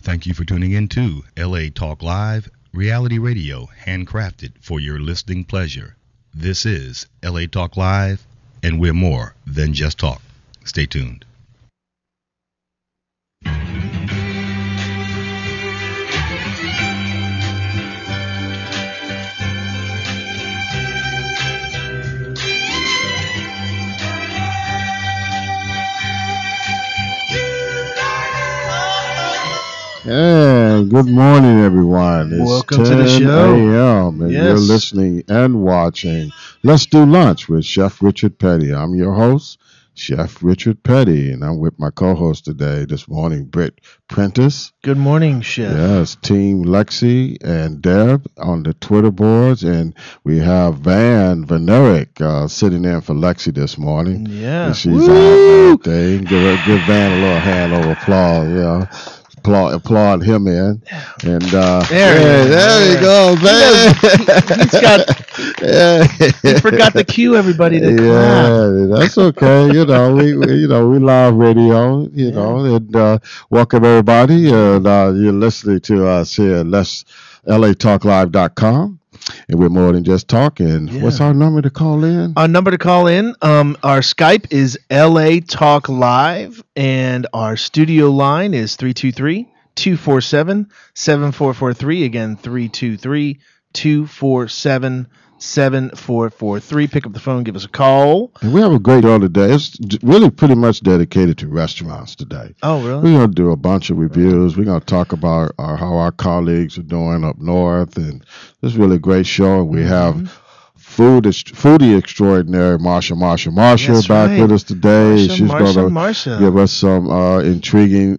Thank you for tuning in to LA Talk Live, reality radio handcrafted for your listening pleasure. This is LA Talk Live, and we're more than just talk. Stay tuned. Hey, good morning, everyone. It's Welcome to the 10 show. a.m. and Yes. you're listening and watching Let's Do Lunch with Chef Richard Petty. I'm your host, Chef Richard Petty, and I'm with my co-host today this morning, Britt Prentice. Good morning, Chef. Yes, Team Lexi and Deb on the Twitter boards, and we have Van Venerick sitting in for Lexi this morning. Yeah. And she's Woo! out there. Give Van a little hand over applause, yeah. Applaud him in, and there you go, man. He forgot the cue, everybody. To clap. Yeah, that's okay. We live radio. And welcome everybody. And you're listening to us here at LATalkLive.com. And we're more than just talking. Yeah. What's our number to call in? Our number to call in, our Skype is LA Talk Live, and our studio line is 323-247-7443. Again, 323-247-7443. Pick up the phone, give us a call. And we have a great show today. It's really pretty much dedicated to restaurants today. Oh, really? We're going to do a bunch of reviews. We're going to talk about how our colleagues are doing up north. And this is really a great show. We have foodie extraordinary Marsha That's back right. with us today. She's going to Marsha. give us some intriguing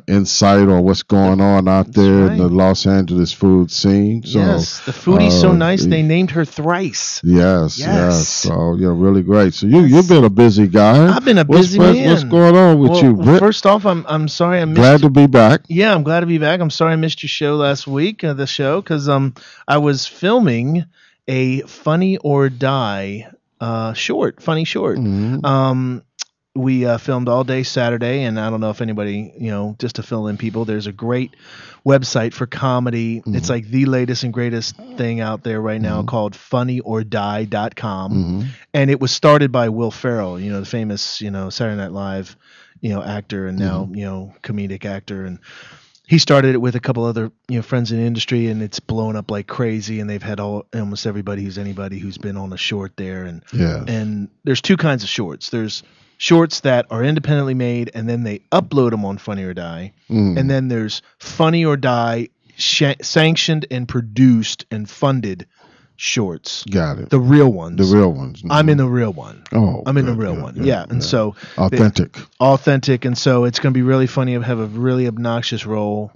insight on what's going on out there in the Los Angeles food scene. So, yes, the foodie's so nice they named her thrice. Yes. So really great. So you've been a busy guy. I've been a busy man. What's going on with you, Britt? First off, I'm sorry I missed. Glad to be back. Yeah, I'm glad to be back. I'm sorry I missed your show last week, because I was filming a Funny or Die funny short. Mm-hmm. We filmed all day Saturday, and I don't know if anybody, just to fill in people, there's a great website for comedy. Mm-hmm. It's like the latest and greatest thing out there right now called funnyorDie.com. Mm-hmm. And it was started by Will Ferrell, the famous, Saturday Night Live, actor and now, comedic actor. And he started it with a couple other, friends in the industry, and it's blown up like crazy. And they've had almost everybody who's been on a short there. And and there's two kinds of shorts. There's shorts that are independently made, and then they upload them on Funny or Die. And then there's Funny or Die sanctioned and produced and funded shorts. Got it. The real ones. I'm in the real one. Oh, I'm in the real one. Yeah. And so authentic. And so it's going to be really funny. I have a really obnoxious role,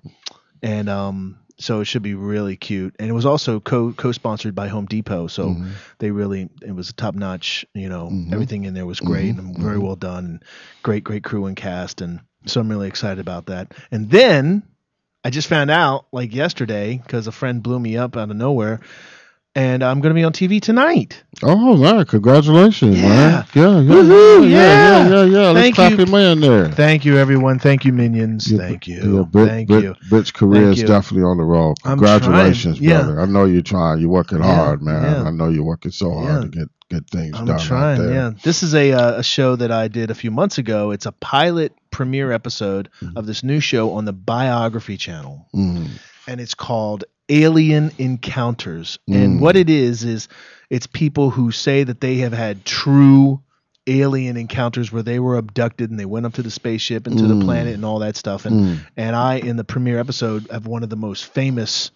and so it should be really cute. And it was also co-sponsored by Home Depot, so it was a top notch. Everything in there was great and very well done. And great crew and cast, and so I'm really excited about that. And then I just found out like yesterday because a friend blew me up out of nowhere. And I'm going to be on TV tonight. Oh, man. Congratulations, man. Yeah. Let's clap him in there. Thank you, everyone. Thank you, Minions. Thank you. Thank you. Britt's career is definitely on the roll. Congratulations, brother. I know you're trying. You're working hard, man. Yeah. I know you're working so hard to get things done out there. Yeah. This is a show that I did a few months ago. It's a pilot premiere episode of this new show on the Biography Channel. And it's called Alien Encounters. And what it is it's people who say that they have had true alien encounters where they were abducted and they went up to the spaceship and to the planet and all that stuff. And I, in the premiere episode, have one of the most famous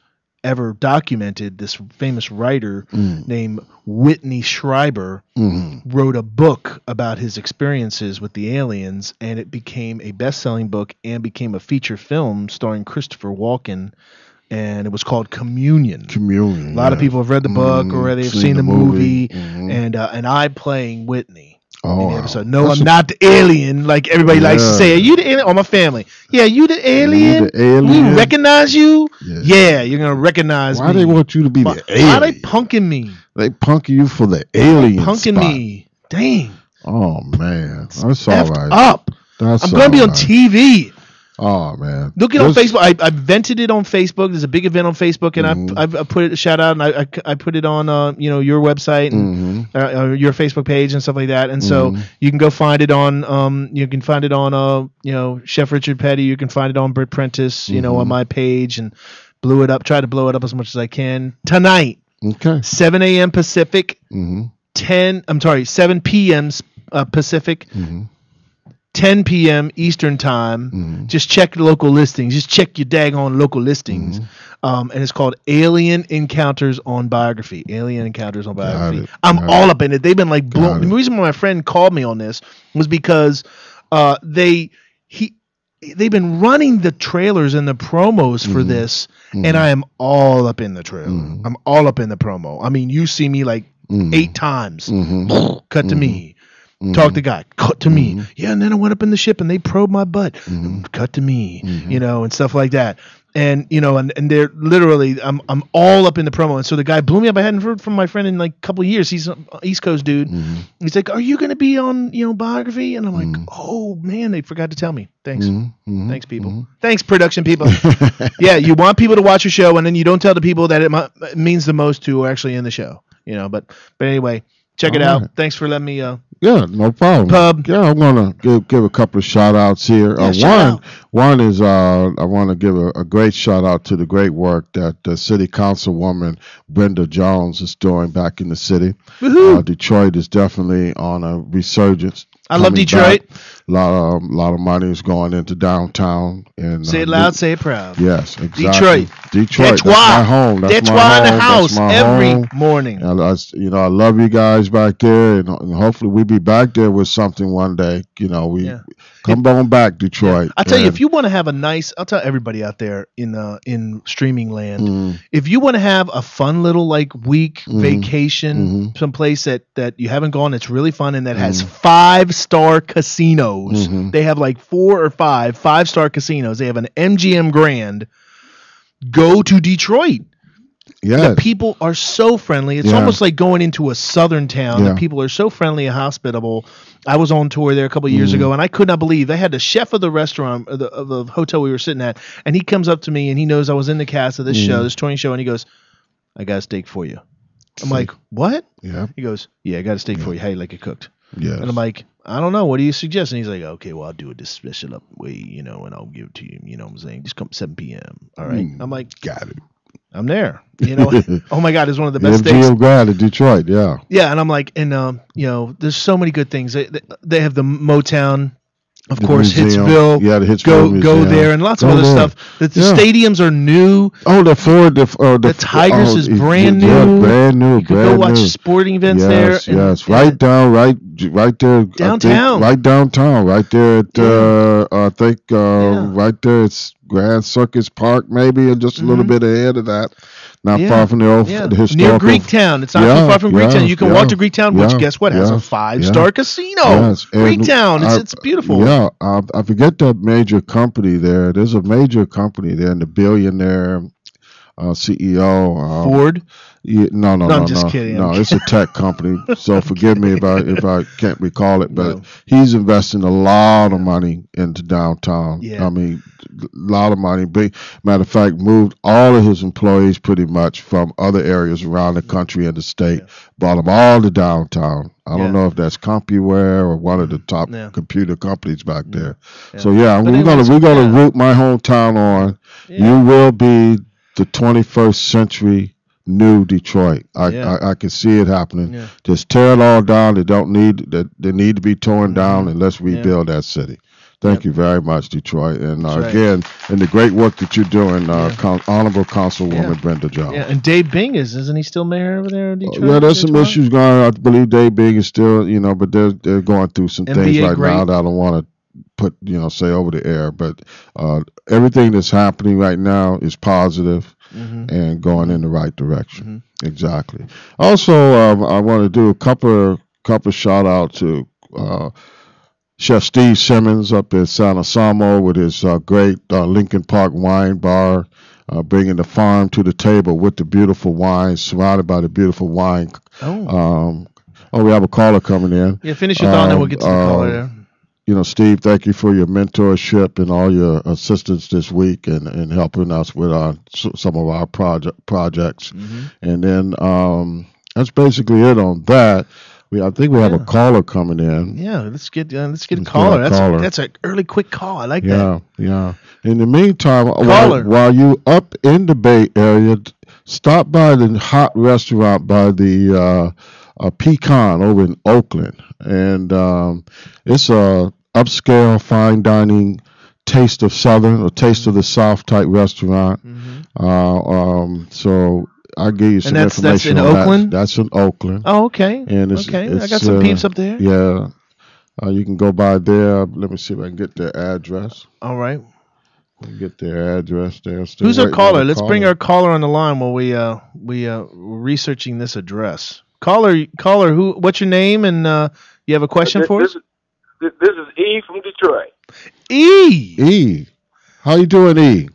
ever documented, this famous writer named Whitney Schreiber wrote a book about his experiences with the aliens, and it became a best-selling book and became a feature film starring Christopher Walken, and it was called Communion. A lot of people have read the book or they've seen the movie. And I playing Whitney. in the episode. No, I'm not the alien like everybody likes to say. Are you the alien? Or my family. Yeah, you the alien? We recognize you? Yeah, you're going to recognize me. Why they want you to be the alien? Why they punking me? They punking you for the alien punking spot. me. Dang. Oh, man. That's all right. Up. That's I'm going to be on TV. Oh man, Look it on Facebook. I vented it on Facebook. There's a big event on Facebook, and I put it a shout out, and I put it on your website and your Facebook page and stuff like that. And so you can go find it on Chef Richard Petty. You can find it on Britt Prentice, on my page, and try to blow it up as much as I can tonight. Okay. 7 a.m. Pacific. 7 p.m. Pacific. 10 p.m. Eastern time. Just check the local listings. Just check your daggone local listings. And it's called Alien Encounters on Biography. Alien Encounters on Biography. I'm all up in it. They've been like blown. The reason why my friend called me on this was because they've been running the trailers and the promos for this, and I am all up in the trailer. I'm all up in the promo. I mean, you see me like 8 times. Cut to me. Talk to guy. Cut to me. Yeah, and then I went up in the ship and they probed my butt. Cut to me. And stuff like that. And and they're literally, I'm all up in the promo. And so the guy blew me up. I hadn't heard from my friend in like a couple of years. He's an East Coast dude. He's like, "Are you going to be on Biography?" And I'm like, "Oh man, they forgot to tell me." Thanks. Thanks, people. Thanks, production people. Yeah, you want people to watch your show, and then you don't tell the people that it means the most to who are actually in the show. But anyway. Check it out. Thanks for letting me. Yeah, no problem. Pub. Yeah, I'm gonna give a couple of shout outs here. One is I want to give a great shout out to the great work that City Councilwoman Brenda Jones is doing back in the city. Detroit is definitely on a resurgence. I love Detroit. A lot of money is going into downtown. And say it loud, say it proud. Yes, exactly. Detroit. That's my home. That's why in the house every morning. And I love you guys back there, and hopefully we'll be back there with something one day. Come on back, Detroit. I'll tell you, if you want to have I'll tell everybody out there in streaming land, if you want to have a fun little week vacation, someplace that you haven't gone, it's really fun, and that has 5-star casinos. They have like 4 or 5-star casinos. They have an MGM Grand. Go to Detroit. Yeah, the people are so friendly. It's almost like going into a southern town. The people are so friendly and hospitable. I was on tour there a couple of years ago, and I could not believe they had the chef of the restaurant of the hotel we were sitting at, and he comes up to me and he knows I was in the cast of this show, this touring show, and he goes, "I got a steak for you." I'm like, "What?" Yeah. He goes, "Yeah, I got a steak for you. How you like it cooked?" Yeah. And I'm like, "I don't know. What do you suggest?" And he's like, "Okay, well, I'll do it this special up way, and I'll give it to you. You know what I'm saying? Just come 7 p.m. All right." I'm like, "Got it. I'm there." Oh my God, it's one of the best steaks. MGM Grand in Detroit, yeah. Yeah, and I'm like, there's so many good things. They have the Motown, of course, museum. Hitsville. Yeah, the Hitsville go there, and lots of other stuff. The stadiums are new. Oh, the Tigers is brand new. Brand new. You can go watch sporting events there. Yes, right there. Downtown. Right downtown. Right there at I think right there it's Grand Circus Park, maybe, and just a little bit ahead of that. Not far from the historical. Near Greektown. It's not too far from Greektown. You can walk to Greektown, which guess what? Has a 5-star casino. Yes. Greektown. It's beautiful. Yeah. I forget the major company there. There's a major company there, and the billionaire CEO. Ford? No. I'm just kidding. No, it's a tech company. So forgive me if I can't recall it, but he's investing a lot of money into downtown. Yeah. I mean, a lot of money. Matter of fact, moved all of his employees pretty much from other areas around the country and the state, brought them all to downtown. I don't know if that's CompuWare or one of the top computer companies back there. So we're gonna root my hometown on. Yeah. You will be the 21st century new Detroit. I can see it happening. Yeah. Just tear it all down. They need to be torn down, and let's rebuild that city. Thank you very much, Detroit. And again, and the great work that you're doing, Honorable Councilwoman Brenda Jones. Yeah, and Dave Bing isn't he still mayor over there in Detroit? Yeah, there's some issues going on. I believe Dave Bing is still, but they're going through some things right now that I don't want to put, say over the air. But everything that's happening right now is positive and going in the right direction. Exactly. Also, I want to do a couple shout out to Chef Steve Simmons up in San Asamo with his great Lincoln Park Wine Bar, bringing the farm to the table with the beautiful wine, surrounded by the beautiful wine. We have a caller coming in. Yeah, finish your thought, and then we'll get to the caller there. Steve, thank you for your mentorship and all your assistance this week and helping us with some of our projects. And then that's basically it on that. I think we have a caller coming in. Yeah, let's get a caller. That's an early quick call. I like that. Yeah. In the meantime, while you up in the Bay Area, stop by the hot restaurant by the Pecan over in Oakland, and it's a upscale fine dining taste of Southern or taste of the South type restaurant. So I'll give you some information. That's in on Oakland? That's in Oakland. Oh, okay. And I got some peeps up there. Yeah. You can go by there. Let me see if I can get their address. All right. Get their address there. Who's our caller? Let's bring our caller on the line while we're researching this address. Caller, who? What's your name? And you have a question for us? This is E from Detroit. E. How you doing, E?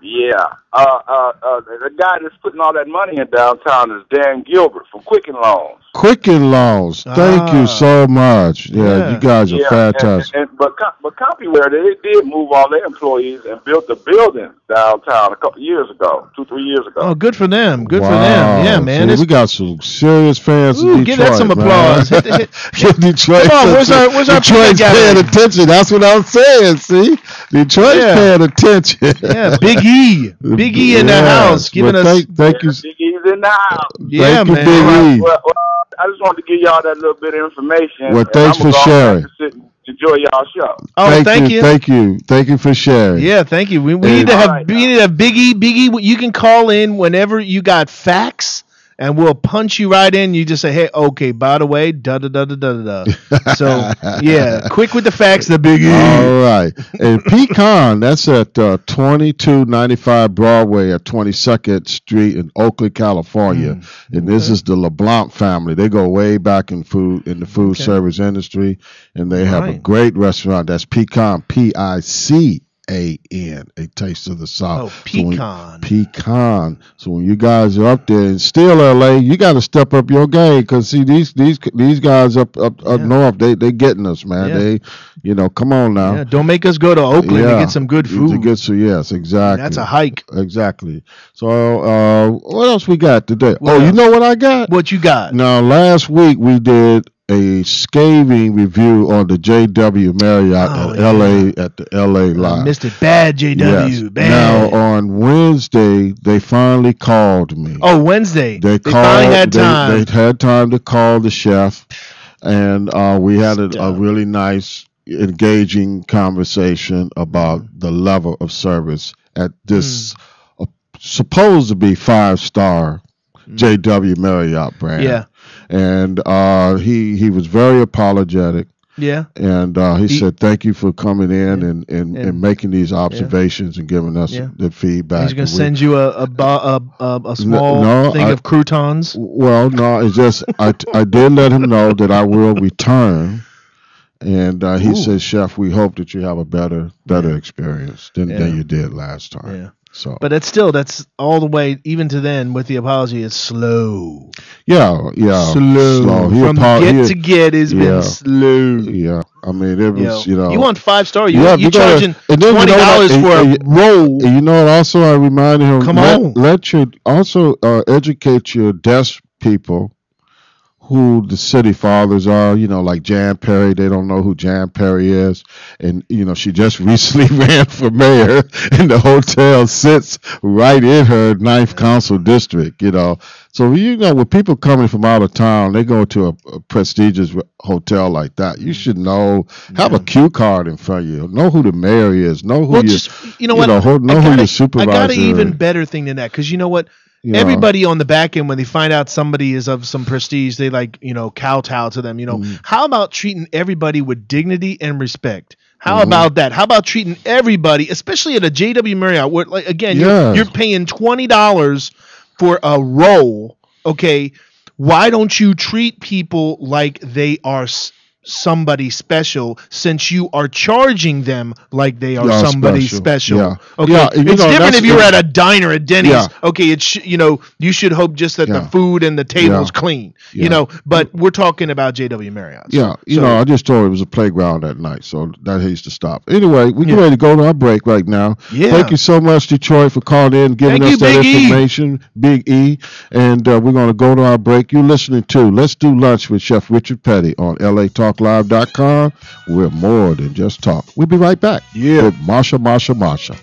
Yeah. The guy that's putting all that money in downtown is Dan Gilbert from Quicken Loans. Quicken Loans. Thank you so much. Yeah, you guys are fantastic. But CompuWare, they did move all their employees and built the building downtown a couple years ago, 2-3 years ago. Oh, good for them. Good for them. Yeah, man. See, we got some serious fans in Detroit. Give that some applause. Detroit. Come on, where's our Detroit's paying attention. That's what I'm saying. See, Detroit's paying attention. Yeah, Big E. Big E in the house, giving us. Thank you. Big E's in the house. Yeah, thank you, man. Big E. Well, I just wanted to give y'all that little bit of information. Well, thanks for sharing. Enjoy y'all show. Oh, thank you. Thank you for sharing. Yeah, thank you. We need to have Big E. Big E, you can call in whenever you got facts, and we'll punch you right in. You just say, hey, okay, by the way, da-da-da-da-da-da. So, yeah, quick with the facts, the Big E. All right. And Pecan, that's at 2295 Broadway at 22nd Street in Oakland, California. And this is the LeBlanc family. They go way back in the food service industry, and they have a great restaurant. That's Pecan, Pican. A taste of the South. Oh, Pecan. Pecan. So when you guys are up there and still LA, you got to step up your game because see these guys up north, they getting us, man. They, come on now. Yeah, don't make us go to Oakland to get some good food. Yes, exactly. That's a hike. Exactly. So what else we got today? What else? You know what I got? What you got? Now last week we did a scathing review on the JW Marriott at the LA Live. Missed it bad, JW. Yes. Bad. Now on Wednesday they finally called me. Oh, Wednesday. They finally had time. They had time to call the chef, and we had a really nice, engaging conversation about the level of service at this supposed to be 5-star JW Marriott brand. Yeah. And he was very apologetic. Yeah. And he said, thank you for coming in and making these observations and giving us the feedback. He's going to send you a small thing of croutons. Well, no, it's just I did let him know that I will return. And he said, Chef, we hope that you have a better experience than you did last time. Yeah. So, but that's all the way, even to then, with the apology, it's slow. Yeah. Slow. From get to get has been slow. Yeah. I mean, it was, You want 5-star, you're charging $20 for a roll. And you know what, also, I reminded him, come on. Let your, also educate your desk people who the city fathers are, like Jan Perry. They don't know who Jan Perry is. And, she just recently ran for mayor, and the hotel sits right in her 9th Council District, So, when people coming from out of town, they go to a prestigious hotel like that. You should have a cue card in front of you. Know who the mayor is. Know who who your supervisor is. I got an even better thing than that, because you know what? Everybody on the back end, when they find out somebody is of some prestige, they kowtow to them. How about treating everybody with dignity and respect? How about that? How about treating everybody, especially at a JW Marriott, where you're paying $20 for a roll? Okay, why don't you treat people like they are somebody special since you are charging them like they are Yeah, somebody special. Yeah. Okay, Yeah, it's different that's- if you were at a diner at Denny's. Yeah. Okay, it's you should hope just that the Yeah. food and the table's Yeah. clean. Yeah. But we're talking about JW Marriott. Yeah, So- I just told it was a playground that night, so that needs to stop. Anyway, we get Yeah. ready to go to our break right now. Yeah. Thank you so much, Detroit, for calling in, giving Thank us you, that Big E. information, Big E. And we're going to go to our break. You're listening to Let's Do Lunch with Chef Richard Petty on LATalkLive.com. We're more than just talk. We'll be right back. Yeah. With Marsha.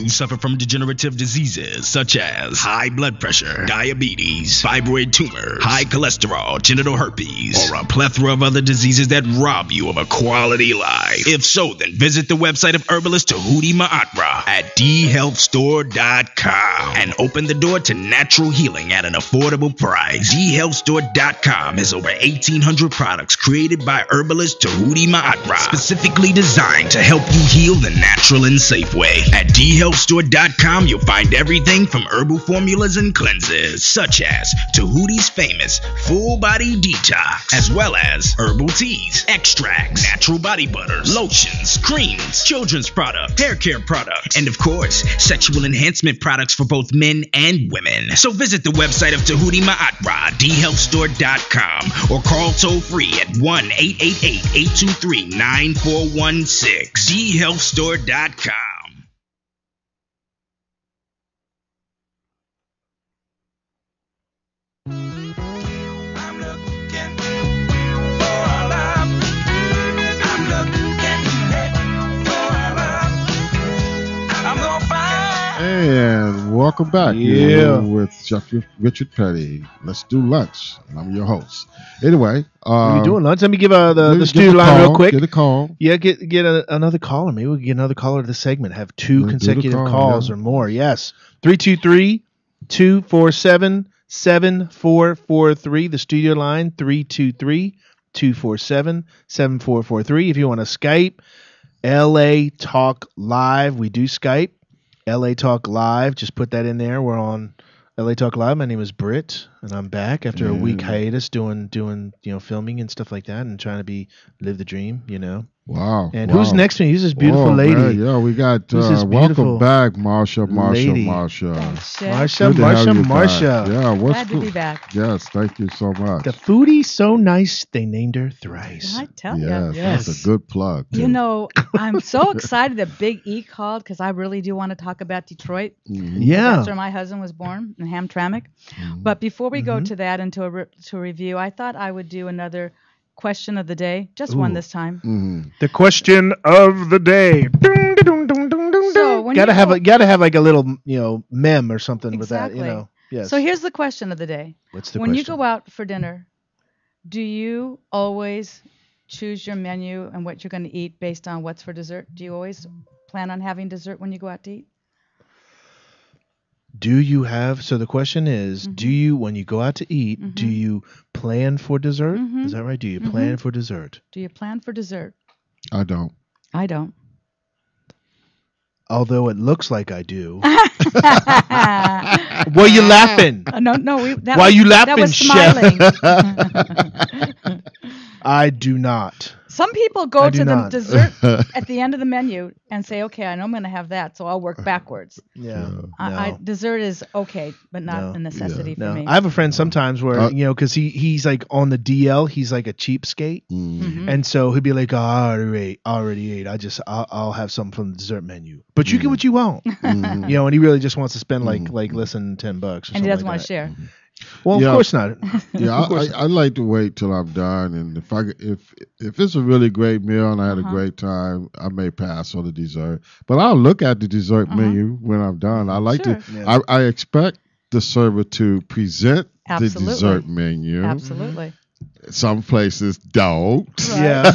Suffer from degenerative diseases such as high blood pressure, diabetes, fibroid tumors, high cholesterol, genital herpes, or a plethora of other diseases that rob you of a quality life? If so, then visit the website of herbalist Tahuti Ma'atra at dhealthstore.com and open the door to natural healing at an affordable price. dhealthstore.com has over 1,800 products created by herbalist Tahuti Ma'atra, specifically designed to help you heal the natural and safe way. At dhealthstore.com, you'll find everything from herbal formulas and cleanses, such as Tahuti's famous Full Body Detox, as well as herbal teas, extracts, natural body butters, lotions, creams, children's products, hair care products, and of course, sexual enhancement products for both men and women. So visit the website of Tahuti Ma'atra, dhealthstore.com, or call toll free at 1-888-823-9416, dhealthstore.com. And welcome back. Yeah. You're with Chef Richard Petty. Let's do lunch. And I'm your host. Anyway, What are you doing, lunch? Let me give let me the get studio the line call, real quick. Get a call. Yeah, get another caller. Maybe we can get another caller to the segment. Have two Let's do the consecutive call, calls yeah. or more. Yes. 323-247-7443. The studio line, 323-247-7443. If you want to Skype, LA Talk Live. We do Skype. LA Talk Live. Just put that in there. We're on LA Talk Live. My name is Britt, and I'm back after a week hiatus doing filming and stuff like that, and trying to live the dream, Wow. And wow. who's next to me? Who's this beautiful Oh, lady? man, yeah, we got Who's this welcome beautiful back, Marsha. lady? Thanks, Chef. Marsha, Good to have you back. Marsha. Yeah, what's Glad to good? be back. Yes, thank you so much. The foodie so nice they named her Thrice. I tell you. Yes, Yes. that's a good plug. You too. know, I'm so excited that Big E called because I really do want to talk about Detroit. Mhm. Yeah. That's where my husband was born, in Hamtramck. But before we go to that and to a review, I thought I would do another question of the day, just one Ooh. this time. Mhm. The question of the day. Ding, ding, ding, ding, ding, So ding. when gotta you have go- a gotta have like a little mem or something with that. Exactly. Yes. So here's the question of the day. What's the When question? you go out for dinner, do you always choose your menu and what you're going to eat based on what's for dessert? Do you always plan on having dessert when you go out to eat? Do you have? So the question is, do you, when you go out to eat, do you plan for dessert? Is that right? Do you plan for dessert? Do you plan for dessert? I don't. I don't. Although it looks like I do. Why you laughing? No. That Why was, you that laughing, was chef? smiling. I do not. Some people go I do to the not. dessert at the end of the menu and say, okay, I know I'm going to have that, so I'll work backwards. Yeah. Dessert is okay, but not No. a necessity for No, me. I have a friend sometimes where because he's like on the DL, he's like a cheapskate, and so he'll be like, oh, I already ate. I'll have something from the dessert menu, but you get what you want, and he really just wants to spend like less than $10 or and something he doesn't like want that. to share. Well, Yeah. of course not. Yeah, I like to wait till I'm done, and if it's a really great meal and I had a great time, I may pass on the dessert. But I'll look at the dessert menu when I'm done. I like Sure. to. Yeah. I expect the server to present Absolutely. the dessert menu. Absolutely. Some places don't. Yeah.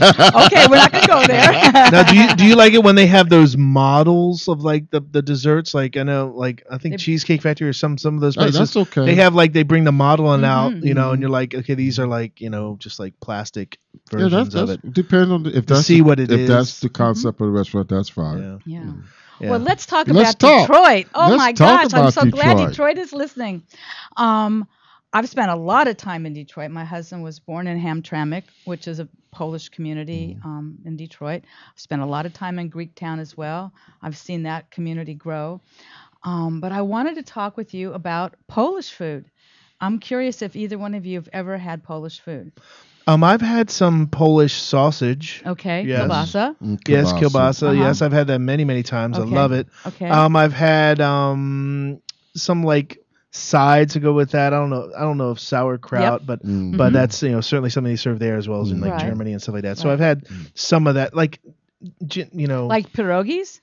Okay, we're not going to go there. Now, do you like it when they have those models of like the desserts? Like I know, like I think Cheesecake Factory or some of those Hey, places. that's okay. They have like they bring the modeling out, and you're like, okay, these are like just like plastic Yeah, versions that's of it. depends on if To that's see what it if is. that's the concept of the restaurant. That's fine. Yeah. Yeah. Yeah. Well, let's talk Let's about talk. Detroit. Oh Let's my talk gosh, I'm about so glad Detroit. Detroit is listening. I've spent a lot of time in Detroit. My husband was born in Hamtramck, which is a Polish community in Detroit. I've spent a lot of time in Greektown as well. I've seen that community grow. But I wanted to talk with you about Polish food. I'm curious if either one of you have ever had Polish food. I've had some Polish sausage. Okay, Yes. kielbasa. Yes, kielbasa. Uh-huh. Yes, I've had that many times. Okay. I love it. Okay. I've had some like sides to go with that. I don't know if sauerkraut, but that's certainly something they serve there as well as in like Right. Germany and stuff like that. So Right. I've had some of that, like Like pierogies,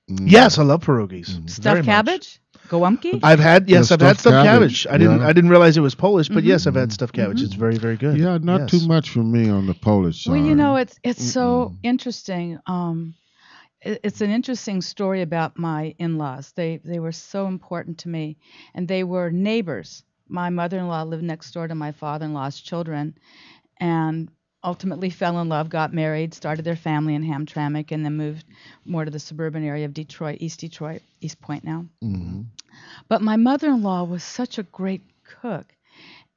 yes, I love pierogies. Very stuffed much. cabbage, gołąbki. I've had Yeah, I've had stuffed stuffed cabbage. cabbage. Yeah. I didn't realize it was Polish, but yes, I've had stuffed cabbage. It's very, very good. Yeah, not Yes. too much for me on the Polish side. Well, it's so interesting. It's an interesting story about my in-laws. They were so important to me, and they were neighbors. My mother-in-law lived next door to my father-in-law's children, and ultimately fell in love, got married, started their family in Hamtramck, and then moved more to the suburban area of Detroit, East Point now. Mhm. But my mother-in-law was such a great cook,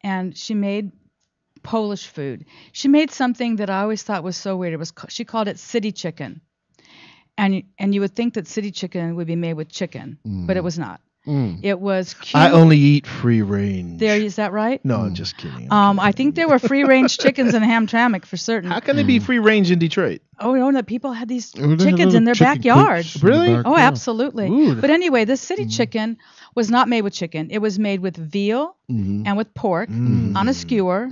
and she made Polish food. She made something that I always thought was so weird. She called it city chicken, and you would think that city chicken would be made with chicken, but it was not. It was cute. I only eat free range. Is that right? No, I'm just kidding. I think there were free-range chickens in Hamtramck for certain. How can they be free range in Detroit? Oh, no, people had these Oh, they had chickens little in their chicken backyard. coops in the Really? backyard. Oh, absolutely. Ooh. But anyway, the city chicken was not made with chicken. It was made with veal and with pork on a skewer,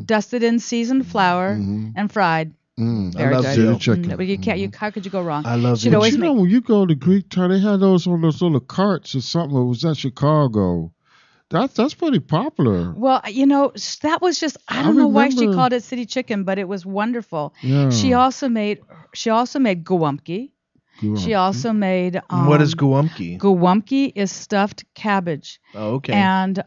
dusted in seasoned flour, and fried. Very love good. veal chicken. How could you go wrong? I love She'd veal always You know, make, when you go to Greektown, they had those on those little carts or something. Or was that Chicago? That's pretty popular. well, that was just I don't know why she remember- called it city chicken, but it was wonderful. Yeah. She also made gołąbki. She also made what is gułąbki? Gołąbki is stuffed cabbage. Oh, okay. And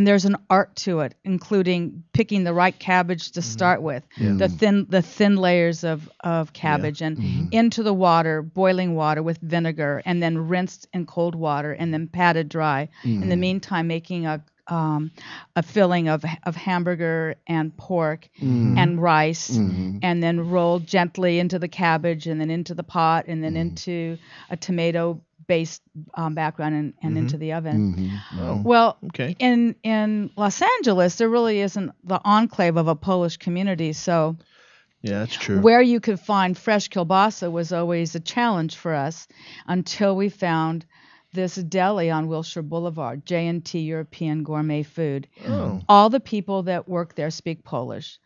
there's an art to it, including picking the right cabbage to start with, the thin layers of cabbage, and into the water, boiling water with vinegar, and then rinsed in cold water, and then patted dry. In the meantime, making a filling of hamburger and pork and rice, and then rolled gently into the cabbage, and then into the pot, and then into a tomato-based background, and into the oven. Oh, Well, okay. in Los Angeles, there really isn't the enclave of a Polish community, so Yeah, that's true. where you could find fresh kielbasa was always a challenge for us until we found this deli on Wilshire Boulevard, J&T European Gourmet Food. Oh. All the people that work there speak Polish.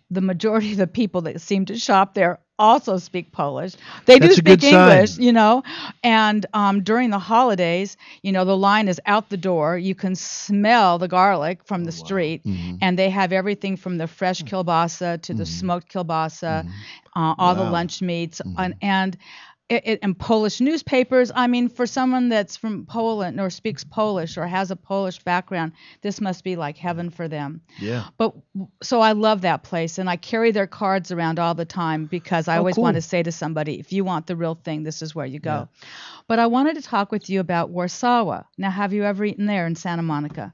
The majority of the people that seem to shop there also speak Polish. They That's a do good speak sign. English, you know. And during the holidays, you know, the line is out the door. You can smell the garlic from the street, and they have everything from the fresh kielbasa to the smoked kielbasa, all the lunch meats, and Polish newspapers. I mean, for someone that's from Poland or speaks Polish or has a Polish background, this must be like heaven for them. Yeah. But so I love that place, and I carry their cards around all the time because I always cool. want to say to somebody, if you want the real thing, this is where you go. But I wanted to talk with you about Warsaw. Now, have you ever eaten there in Santa Monica?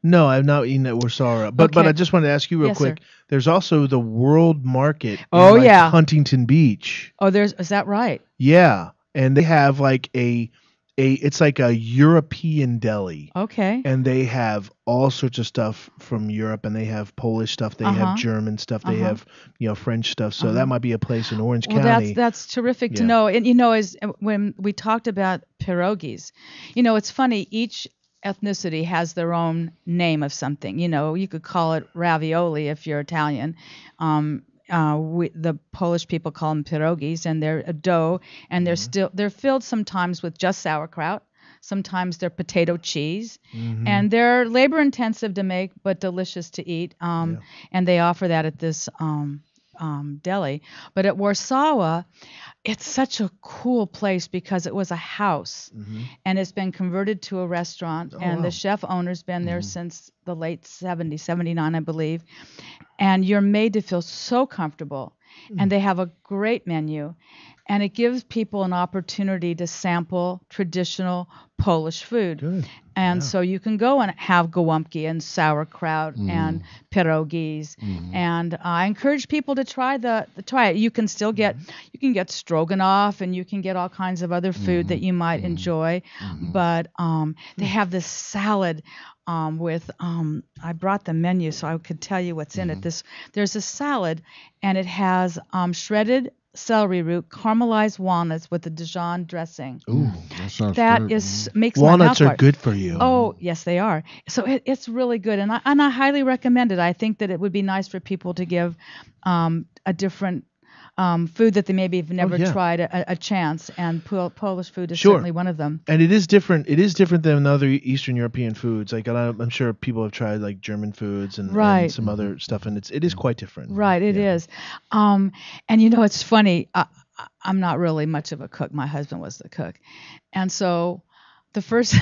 No, I've not eaten at Warsaw. But Okay. I just wanted to ask you real Yes, quick. sir. There's also the World Market Oh, in yeah. Huntington Beach. Oh, is that right? Yeah. And they have like it's like a European deli. Okay. And they have all sorts of stuff from Europe, and they have Polish stuff, they have German stuff, they have, you know, French stuff. So that might be a place in Orange Well, County. that's terrific to Yeah. know. And you know, as when we talked about pierogies, you know, it's funny. Each ethnicity has their own name of something. You know, you could call it ravioli if you're Italian. The Polish people call them pierogies, and they're a dough, and they're filled sometimes with just sauerkraut. Sometimes they're potato cheese, and they're labor intensive to make, but delicious to eat. And they offer that at this deli. But at Warsaw, it's such a cool place because it was a house, and it's been converted to a restaurant, and the chef owner's been there since the late 70s, 79, I believe. And you're made to feel so comfortable, and they have a great menu, and it gives people an opportunity to sample traditional Polish food. Good. And so you can go and have gołąbki and sauerkraut and pierogies, and I encourage people to try it. You can still get stroganoff, and you can get all kinds of other food that you might enjoy, but they have this salad with I brought the menu so I could tell you what's in it. There's a salad, and it has shredded celery root, caramelized walnuts with a Dijon dressing. Ooh, that sounds That good. makes my mouth Walnuts are water. good for you. Oh, yes, they are. So it's really good, and I highly recommend it. I think that it would be nice for people to give a different food that they maybe have never tried a chance, and Polish food is certainly one of them. And it is different. It is different than other Eastern European foods. Like I'm sure people have tried like German foods and some other stuff, and it is quite different. Right, it is. And you know, it's funny. I'm not really much of a cook. My husband was the cook, and so the first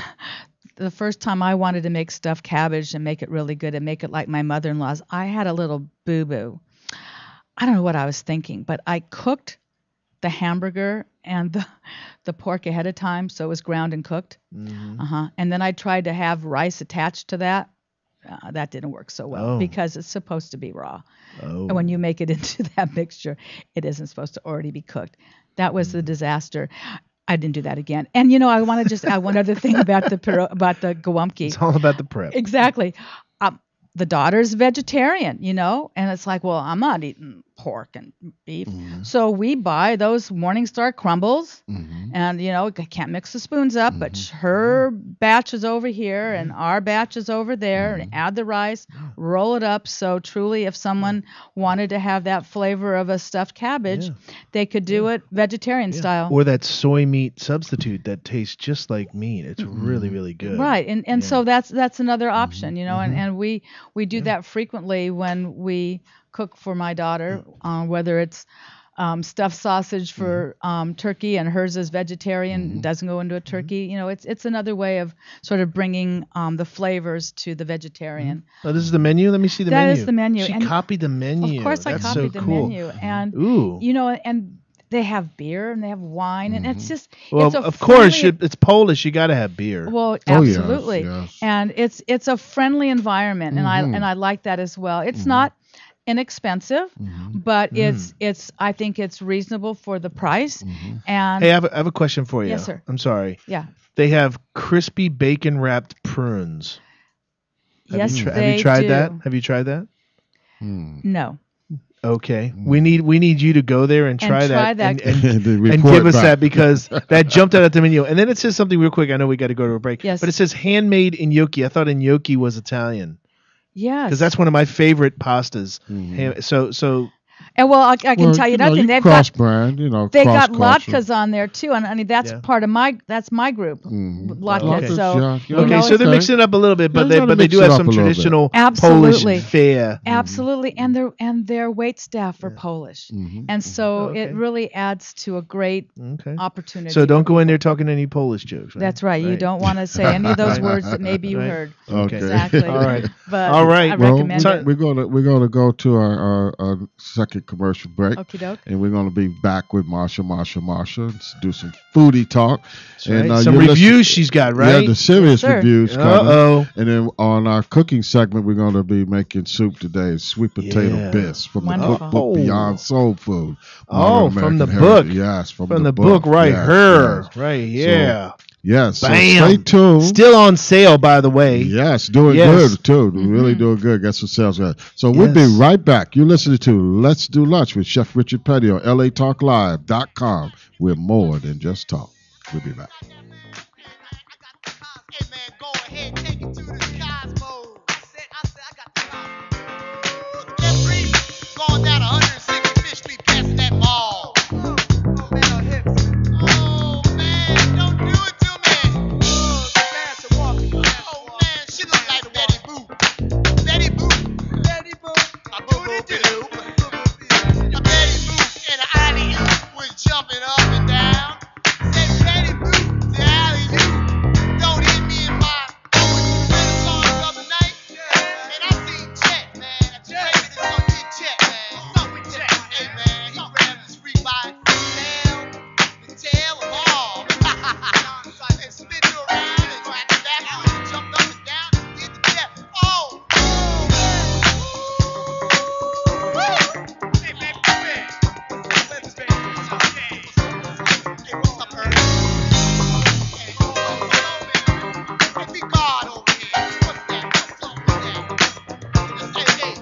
time I wanted to make stuffed cabbage and make it really good and make it like my mother-in-law's, I had a little boo-boo. I don't know what I was thinking, but I cooked the hamburger and the pork ahead of time, so it was ground and cooked. And then I tried to have rice attached to that. That didn't work so well because it's supposed to be raw. And when you make it into that mixture, it isn't supposed to already be cooked. That was the disaster. I didn't do that again. And you know, I want to just add one other thing about the gołąbki. It's all about the prep. Exactly. The daughter's vegetarian, you know, and it's like, well, I'm not eating pork and beef. So we buy those Morningstar crumbles, and, you know, I can't mix the spoons up, but her batch is over here and our batch is over there, and add the rice, roll it up. So truly, if someone wanted to have that flavor of a stuffed cabbage, they could do it vegetarian style. Or that soy meat substitute that tastes just like meat. It's really, really good. Right. And so that's another option, you know, and we do that frequently when we cook for my daughter, whether it's stuffed sausage for turkey, and hers is vegetarian, doesn't go into a turkey. You know, it's another way of sort of bringing the flavors to the vegetarian. Oh, this is the menu? Let me see the menu. That is the menu. She And copied the menu. Of course, That's I copied so the cool. menu, and Ooh. you know, and they have beer and they have wine, and it's just Well, it's a of course, friendly- it's Polish. You got to have beer. Well, Oh, yes, absolutely, yes. and it's a friendly environment, and I like that as well. It's not inexpensive, but it's I think it's reasonable for the price. And Hey, I have a question for you. Yes, sir. I'm sorry. yeah, They have crispy bacon wrapped prunes. yes, Have you they tried do. that? Have you tried that? No, Okay, we need you to go there and try that, that. and Then and report give us back. that, because that jumped out at the menu. And then it says something real quick. I know we got to go to a break. Yes. But it says handmade gnocchi. I thought gnocchi was Italian, yes, because that's one of my favorite pastas. So and well, I can tell you another thing. They've cross got brand, they got cross-culture. latkes on there too, and I mean that's Yeah. part of my group, latkes. Okay. So Yeah, you okay, know, so they're okay. mixing it up a little bit, but They're gonna they do mix it have up some a little bit. traditional Absolutely. Polish fare. absolutely, and their wait staff are Polish, and so Okay. it really adds to a great Okay. opportunity. So for don't go in people. there talking any Polish jokes. Right? That's right. You don't want to say any of those Right. words that maybe you Right. heard. Okay. Exactly. All right. But All right. I Well, recommend it. We're gonna go to our second commercial break, Okie doke. and we're gonna be back with Marsha, do some foodie talk, Right. and Some you're reviews listening- she's got, Yeah, right? the serious Yes, sir. reviews coming. Uh-oh. And then on our cooking segment, we're gonna be making soup today, sweet potato Yeah. bisque from the Wonderful. book Beyond Soul Food. Oh, Modern from the American book. Heritage. Yes, from From the book right Yes, here. yes. Right, yeah. Yes, so Bam. stay tuned. Still on sale, by the way. Yes, doing Yes. good too. Really doing good. Got some sales good. So we'll be Yes. right back. You're listening to Let's Do Lunch with Chef Richard Petty on LATalkLive.com. We're more than just talk. We'll be back. Hey man, go ahead, take it to the cosmos. I said I got the cosmos. Jeffrey, going down 165th Street, past that mall. Oh man, her hips. Oh man, don't do it to me. Oh, fast and walking. Oh man, she look like Betty Boop. Betty Boop. Betty Boop. A boo-boo-boo. A Betty Boop and an alley-oop was jumping up and down. Said Betty Boop, the alley-oop. Don't hit me in my song the other night. Man, I seen Chet, man. Chet is gonna get Chet, man. Something with Chet. Hey man, he grabbed this freak by the tail of all. And spin you around and crack it backwards and jumped up and down and did the step. Oh! Hey man, come here. Let's spin. Hey, what's up, Ernie? Hey, be God over here. What's that? What's up with that? Hey,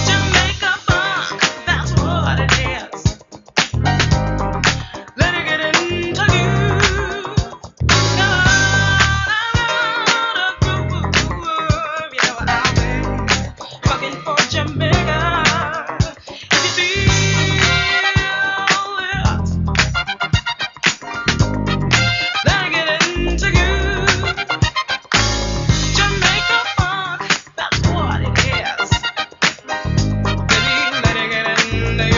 Jamaica funk, that's what it is. Let it get into you. I've been fucking for Jamaica. If you feel it, let it get into you. Jamaica funk, that's what it is. Baby, let it get into you.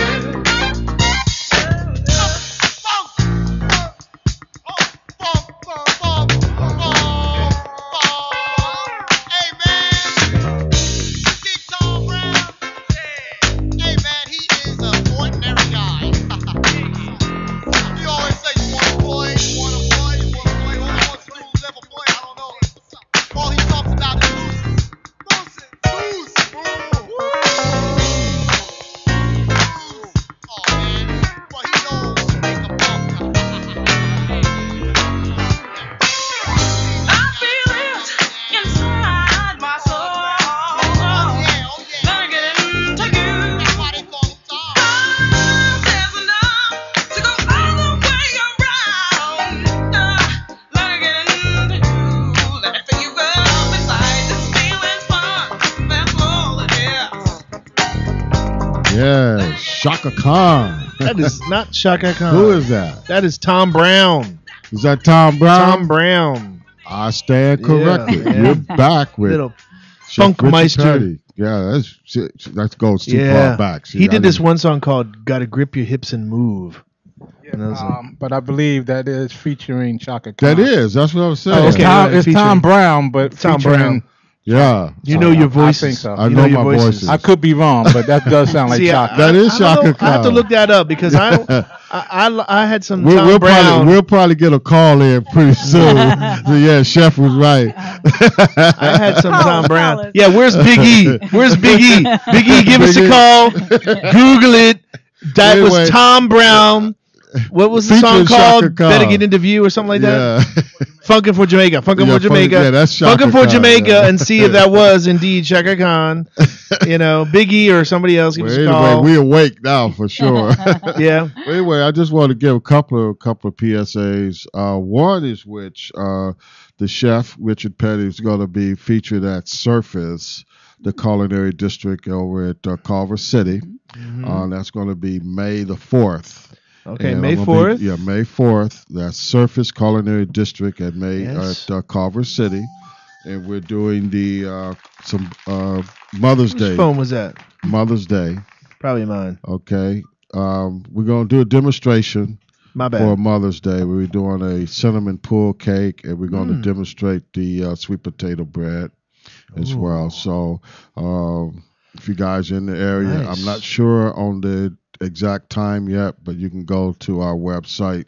Hey man, Big Tom Brown. Hey man, he is an ordinary guy. You always say you want to play, you want to play, you want to play. All he wants to do is never play. I don't know. All he talks about is losing. Lose. Oh man, but he knows to make a bump. I feel it inside my soul. Let it get into you. That's why they call him Tom. There's enough to go all the way around. Let it get into you. Let it fill you up inside. This feeling's fun. That's all it is. Yes, Shaka Khan. That is not Shaka Khan. Who is that? That is Tom Brown. Is that Tom Brown? Tom Brown. I stand corrected. Yeah. You're back with Little Chef Funk Richard Meister. Petty. Yeah, that goes too Yeah. far back. See, He I did this didn't- one song called "Gotta Grip Your Hips and Move." And I was like, But I believe that is featuring Chaka Khan. That is. That's what I was saying. Oh, It's okay. Tom, right, it's featuring- Tom Brown, but Tom featuring Brown. Yeah. You know your voices. I think so. I You know your my voices. I could be wrong, but that does sound like See, Chaka. That is I don't know. Chaka I have to Khan. look that up because I had some Tom We'll Brown. probably get a call in pretty soon. So yeah, Chef was right. I had some Call Tom us, Brown. call us. Yeah, where's Big E? Where's Big E? Big E, give us Big a E. call. Google it. That Anyway. was Tom Brown. What was the Featuring song called? Chaka Khan. Better Get Into View or something like that? Yeah. Funkin' for Jamaica. Funkin' Yeah, for Jamaica. yeah, that's Chaka Funkin' for Khan, Jamaica yeah. and see if that was indeed Chaka Khan. Big E or somebody else. Give Well, us a anyway, call. we awake now for sure. Yeah. Well, anyway, I just want to give a couple of PSAs. One is which the chef Richard Petty is going to be featured at Surface, the culinary district over at Culver City. That's going to be May the 4th. Okay, And May I'm gonna 4th. be- May 4th. That's Surface Culinary District at Yes. at Culver City, and we're doing the some Mother's Whose Day. phone was that? Mother's Day. Probably mine. Okay. We're gonna do a demonstration My for bad. Mother's Day. We're doing a cinnamon pull cake, and we're going to demonstrate the sweet potato bread as well. So, if you guys are in the area, Nice. I'm not sure on the exact time yet, but you can go to our website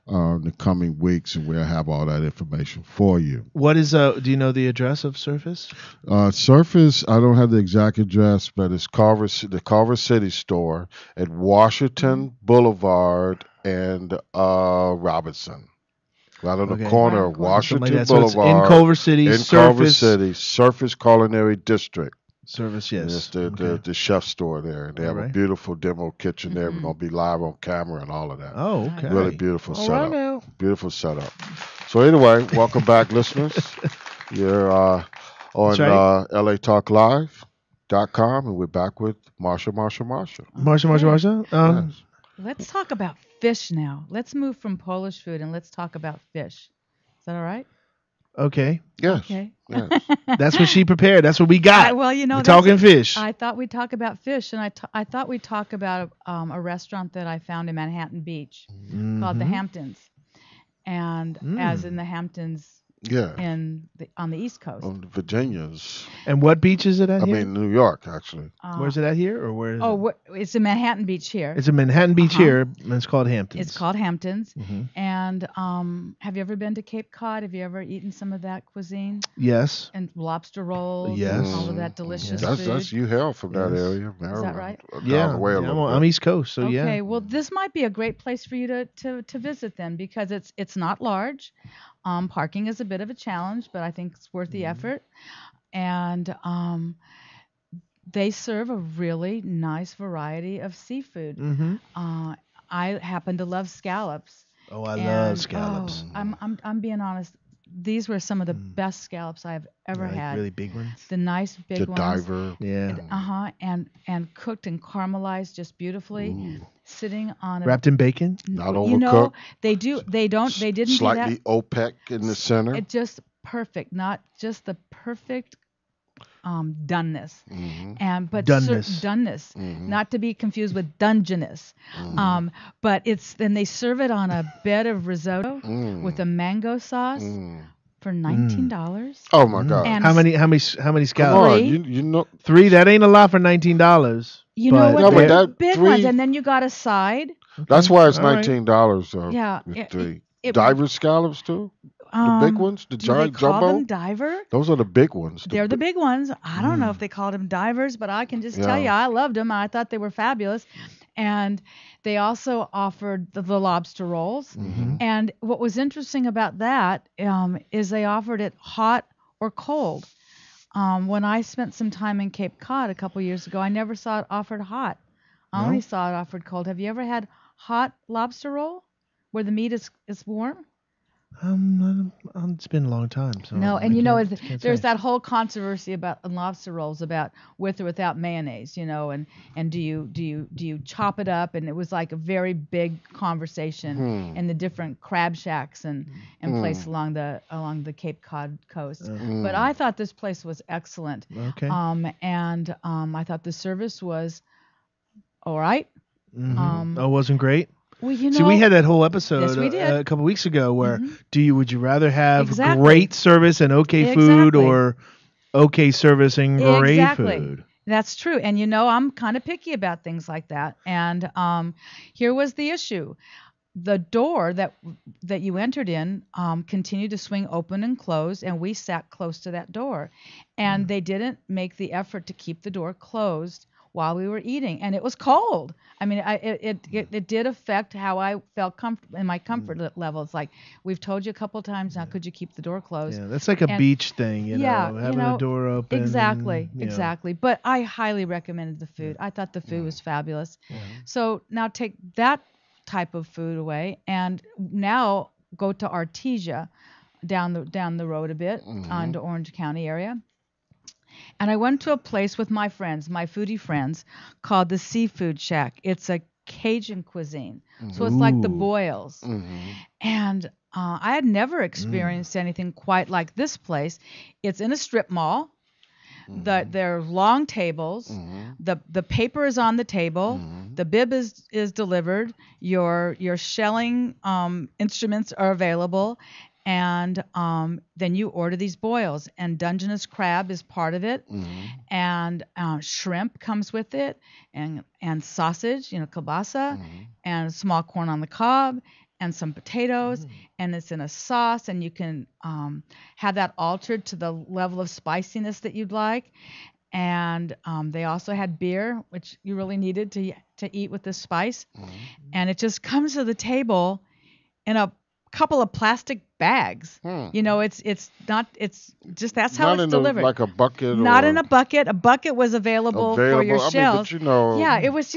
in the coming weeks, and we'll have all that information for you. What is do you know the address of Surface? Surface, I don't have the exact address, but it's the Culver City store at Washington Boulevard and Robinson. Right on the Okay. corner of Something like Washington that. So it's Boulevard. in Culver City, in Surface. Culver City, Surface Culinary District. Service, Yes, yes. the chef store there. They have a Alright. beautiful demo kitchen there. We're going to be live on camera and all of that. Oh, okay. Really beautiful All right setup. now. Beautiful setup. So anyway, welcome back, listeners. You're on That's right. LATalkLive.com, and we're back with Marsha. Marsha. Yes. Let's talk about fish now. Let's move from Polish food and let's talk about fish. Is that all right? Okay. Yes. Okay. Yes. That's what she prepared. That's what we got. Well, We're that's- talking fish. I thought we'd talk about fish, and I thought we'd talk about a restaurant that I found in Manhattan Beach called the Hamptons, and as in the Hamptons Yeah. on the East Coast. On the Virginias. And what beach is it at I here? mean, New York, actually. Where's it at here, or where? Is it? It's in Manhattan Beach here. It's in Manhattan Beach here, and it's called Hamptons. It's called Hamptons. And have you ever been to Cape Cod? Have you ever eaten some of that cuisine? Yes. And lobster rolls Yes. and all of that delicious That's food? you hail from that Yes. area, Maryland. right? Down Yeah. the way a little I'm bit. East Coast, so Okay, yeah. well, this might be a great place for you to visit then, because it's not large. Parking is a bit of a challenge, but I think it's worth the effort. And they serve a really nice variety of seafood. I happen to love scallops. Oh, I and, love scallops. I'm being honest. These were some of the best scallops I've ever Like had. really big ones. The nice big The ones. diver. Yeah. And cooked and caramelized just beautifully, sitting on a Wrapped in bacon. Not you know, overcooked. they didn't do Slightly that. OPEC in the center. It just perfect, not just the perfect doneness, but Doneness. doneness, not to be confused with dungeness. But then they serve it on a bed of risotto with a mango sauce for $19. Oh my God! And How many Come scallops? on, Three. you know. 3. That ain't a lot for $19. You know what? No, but They're that big three- ones, and then you got a side. That's why it's All right. $19. Yeah, with the it- diver scallops too. The big ones, the Do they giant call jumbo. them diver? Those are the big ones. They're the big ones. I don't know if they called them divers, but I can just tell you, I loved them. I thought they were fabulous. And they also offered the lobster rolls. And what was interesting about that is they offered it hot or cold. When I spent some time in Cape Cod a couple years ago, I never saw it offered hot. I only saw it offered cold. Have you ever had hot lobster roll where the meat is warm? It's been a long time. So No, I and can't there's say. that whole controversy about lobster rolls about with or without mayonnaise, and do you chop it up? And it was like a very big conversation in the different crab shacks and places along the Cape Cod coast. But I thought this place was excellent. Okay. And I thought the service was all right. Oh, wasn't great. Well, See, we had that whole episode Yes, we did. a couple weeks ago where would you rather have Exactly. great service and okay food Exactly. or okay servicing great Exactly. food. That's true. And I'm kind of picky about things like that. And here was the issue. The door that you entered in continued to swing open and close, and we sat close to that door. And they didn't make the effort to keep the door closed while we were eating, and it was cold. I mean, it did affect how I felt in my comfort level. It's like, we've told you a couple times now, could you keep the door closed? Yeah, that's like a beach thing, having the door open. Exactly, and, exactly. But I highly recommended the food. I thought the food was fabulous. So now take that type of food away, and now go to Artesia, down the road a bit, onto Orange County area. And I went to a place with my friends, my foodie friends, called the Seafood Shack. It's a Cajun cuisine. So it's like the boils. And I had never experienced anything quite like this place. It's in a strip mall. There are long tables. The paper is on the table. The bib is delivered. Your shelling instruments are available. And then you order these boils, and Dungeness crab is part of it, and shrimp comes with it, and sausage, kielbasa, and small corn on the cob, and some potatoes, and it's in a sauce, and you can have that altered to the level of spiciness that you'd like. And they also had beer, which you really needed to eat with this spice, and it just comes to the table in a couple of plastic bags. It's just that's how it's delivered. Like a bucket. Not in a bucket. A bucket was available for your shells. I mean, yeah, it was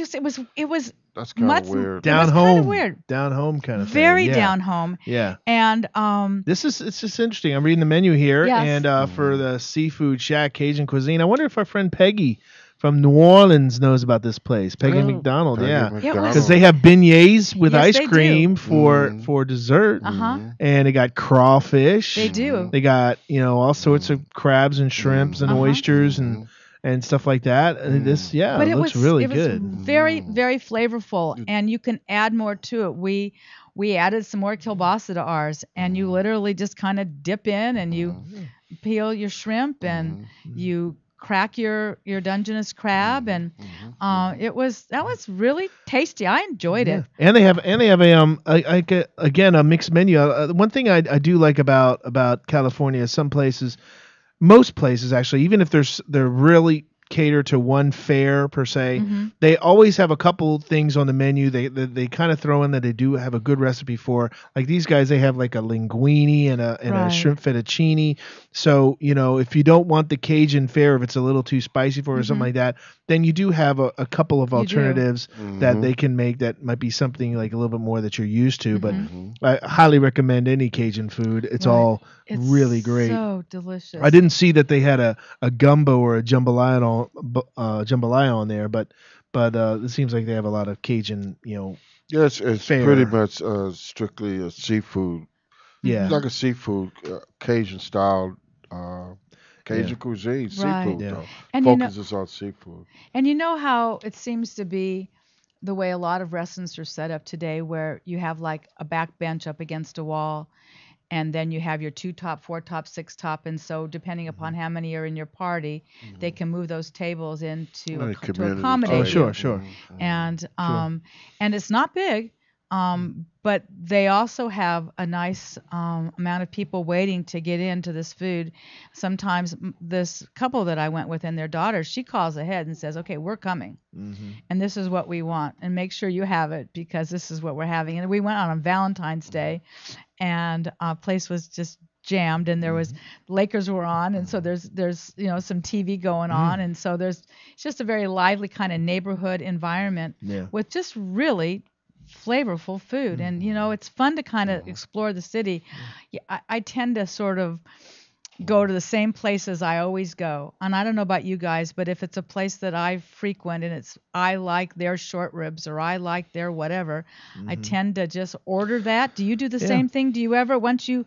that's kind of weird. Down home kind of thing. Very down home. Yeah. And it's just interesting. I'm reading the menu here, Yes. and for the Seafood Shack Cajun cuisine, I wonder if our friend Peggy from New Orleans knows about this place. Peggy McDonald, because they have beignets with Yes, ice they cream for dessert, and they got crawfish. They do. They got all sorts of crabs and shrimps and oysters and stuff like that. And this, but it looks really good. It was very, very flavorful, and you can add more to it. We added some more kielbasa to ours, and you literally just kind of dip in, and you peel your shrimp, and you crack your Dungeness crab, and that was really tasty. I enjoyed it. And they have a mixed menu. One thing I do like about California is most places actually, even if they're really cater to one fare per se, they always have a couple things on the menu they kind of throw in that they do have a good recipe for. Like these guys, they have like a linguine and a shrimp fettuccine. So if you don't want the Cajun fare, if it's a little too spicy for or something like that, then you do have a couple of alternatives that they can make that might be something like a little bit more that you're used to. But I highly recommend any Cajun food. It's all really great. So delicious. I didn't see that they had a gumbo or a jambalaya on there, but it seems like they have a lot of Cajun, Yes, it's fare. pretty much strictly a seafood. Yeah. It's like a seafood Cajun style Cajun cuisine. Right. Seafood Yeah. though. And Focuses on seafood. And you know how it seems to be the way a lot of restaurants are set up today, where you have like a back bench up against a wall, and then you have your 2 top, 4 top, 6 top, and so depending upon how many are in your party, they can move those tables in to accommodate you. Sure. And and it's not big, but they also have a nice amount of people waiting to get into this food. Sometimes this couple that I went with and their daughter, she calls ahead and says, okay, we're coming, and this is what we want, and make sure you have it because this is what we're having. And we went on Valentine's Day, and place was just jammed, and there was Lakers were on, and so there's some TV going on, and so it's just a very lively kind of neighborhood environment with just really flavorful food. And it's fun to kind of explore the city. I tend to sort of go to the same places I always go, and I don't know about you guys, but if it's a place that I frequent and I like their short ribs or I like their whatever, I tend to just order that. Do you do the same thing? Do you ever, if you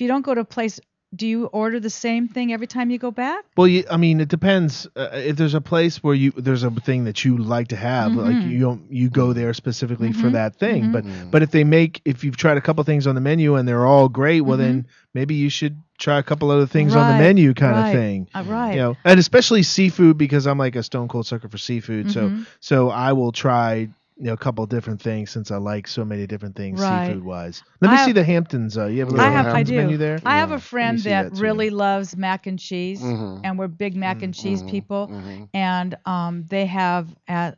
don't go to a place, do you order the same thing every time you go back? Well, it depends. If there's a place where there's a thing that you like to have, like you go there specifically for that thing. But if you've tried a couple things on the menu and they're all great, well then maybe you should try a couple other things on the menu kind of thing. Right. You know, and especially seafood because I'm like a stone cold sucker for seafood. So I will try a couple of different things since I like so many different things seafood wise. Let me see the Hamptons. You have a little Hamptons menu there? I have a friend that really loves mac and cheese, and we're big mac and cheese people. And they have at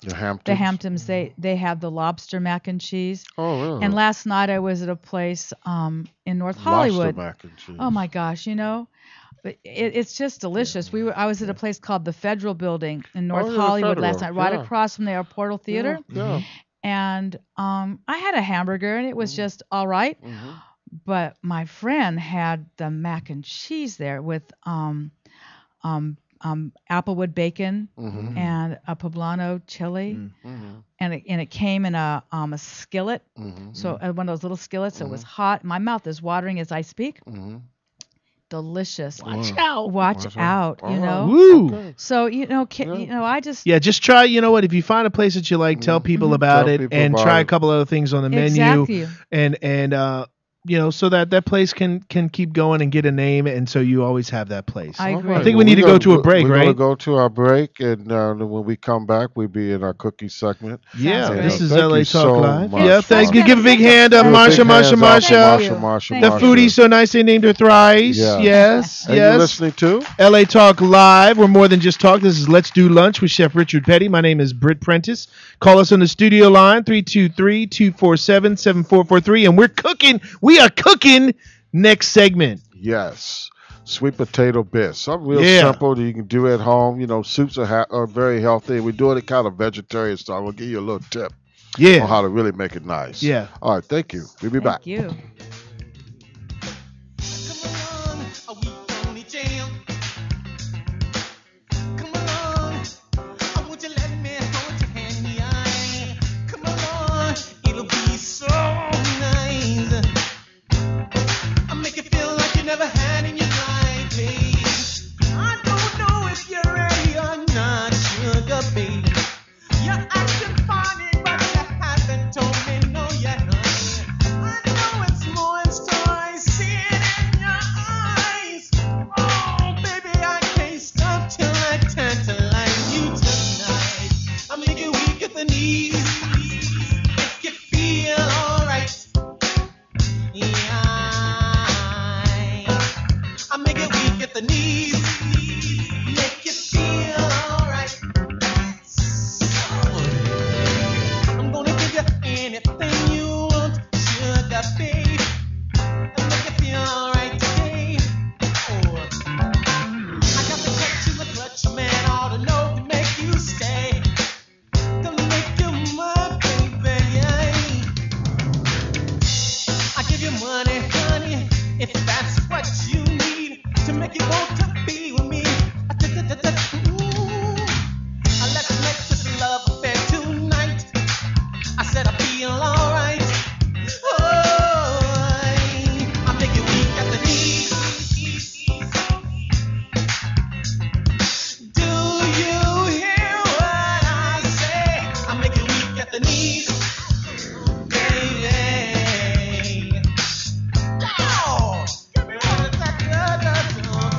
the Hamptons, they have the lobster mac and cheese. Oh, really? And last night I was at a place in North Hollywood. Lobster mac and cheese. Oh my gosh, it's just delicious. I was at a place called the Federal Building in North Hollywood last night, right across from the Airportal Theater. Yeah. And I had a hamburger and it was just all right. But my friend had the mac and cheese there with applewood bacon and a poblano chili, and it came in a skillet, so one of those little skillets. So it was hot. My mouth is watering as I speak. Delicious. Watch out. Woo. Okay. So I just just try. You know what? If you find a place that you like, tell people about it, and try a couple other things on the menu, and so that place can keep going and get a name, and so you always have that place. I agree. I think we need to go to a break, right? We're going to go to our break, and when we come back, we'll be in our cookie segment. Yeah, this is thank LA you Talk so Live. much. Yeah, thank you. Give a big hand to Marsha. The foodie so nice they named her thrice. Yes. And you're listening to LA Talk Live. We're more than just talk. This is Let's Do Lunch with Chef Richard Petty. My name is Britt Prentice. Call us on the studio line 323-247-7443, and we're cooking. We are cooking next segment. Yes. Sweet potato bits. Something real simple that you can do at home. Soups are very healthy. We're doing it kind of vegetarian style. We'll give you a little tip on how to really make it nice. Yeah. All right. Thank you. We'll be back. Thank you.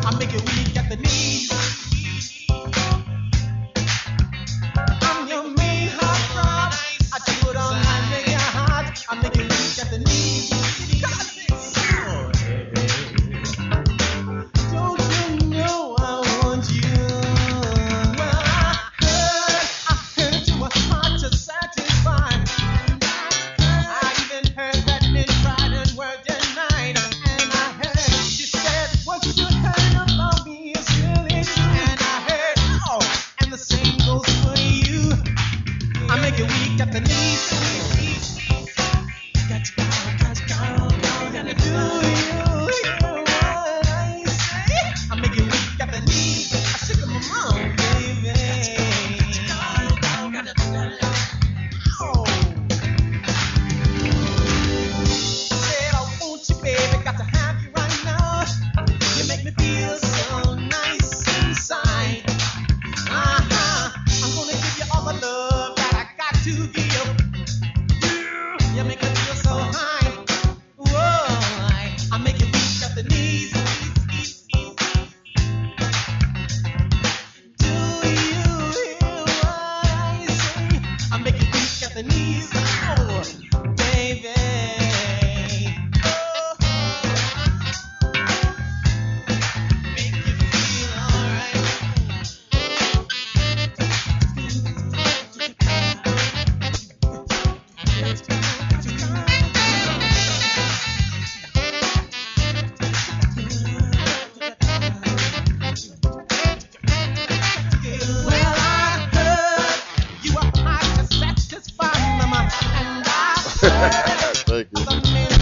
I make it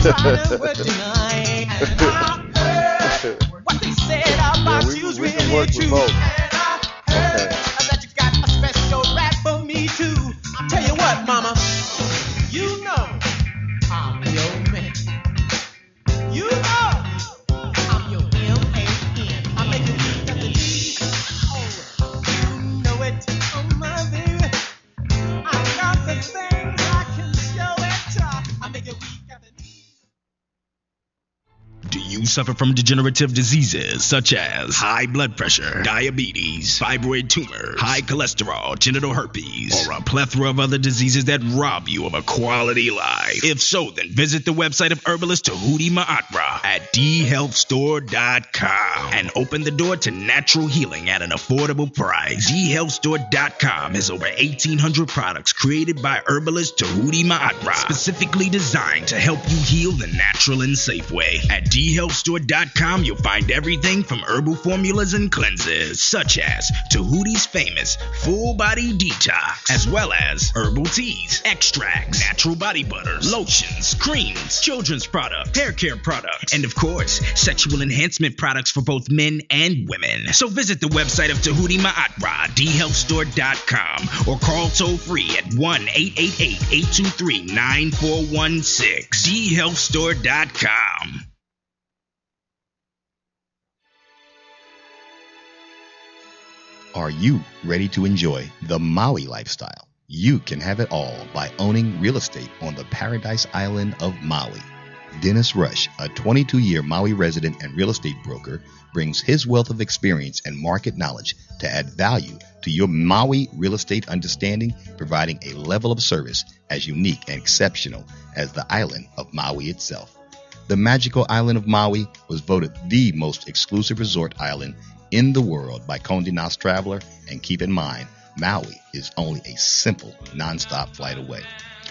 trying to deny. And I heard what they said about you's we can really work true. remote. And I heard that you got a special rap for me too. I'll tell you what, mama, you know I'm your man. You know I'm your M-A-N. I make you weak at the knees. Oh, you know it, oh my baby. I got the things I can show it. I make you weak at the knees. Do you suffer from degenerative diseases such as high blood pressure, diabetes, fibroid tumors, high cholesterol, genital herpes, or a plethora of other diseases that rob you of a quality life? If so, then visit the website of herbalist Tahuti Ma'atra at dhealthstore.com and open the door to natural healing at an affordable price. dhealthstore.com has over 1,800 products created by herbalist Tahuti Ma'atra, specifically designed to help you heal the natural and safe way. At dhealthstore.com, you'll find everything from herbal formulas and cleanses, such as Tahuti's famous full body detox, as well as herbal teas, extracts, natural body butters, lotions, creams, children's products, hair care products, and of course, sexual enhancement products for both men and women. So visit the website of Tahuti Ma'atra, dhealthstore.com, or call toll free at 1-888-823-9416. dhealthstore.com. Are you ready to enjoy the Maui lifestyle? You can have it all by owning real estate on the paradise island of Maui. Dennis Rush, a 22-year Maui resident and real estate broker, brings his wealth of experience and market knowledge to add value to your Maui real estate understanding, providing a level of service as unique and exceptional as the island of Maui itself. The magical island of Maui was voted the most exclusive resort island in the world by Condé Nast Traveler, and keep in mind, Maui is only a simple, non-stop flight away.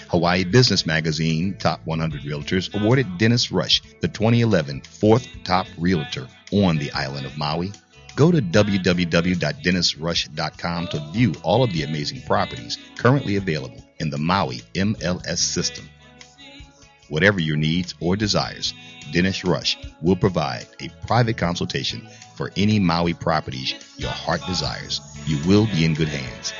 Hawaii Business Magazine Top 100 Realtors awarded Dennis Rush the 2011 fourth top realtor on the island of Maui. Go to www.dennisrush.com to view all of the amazing properties currently available in the Maui MLS system. Whatever your needs or desires, Dennis Rush will provide a private consultation for any Maui properties your heart desires. You will be in good hands.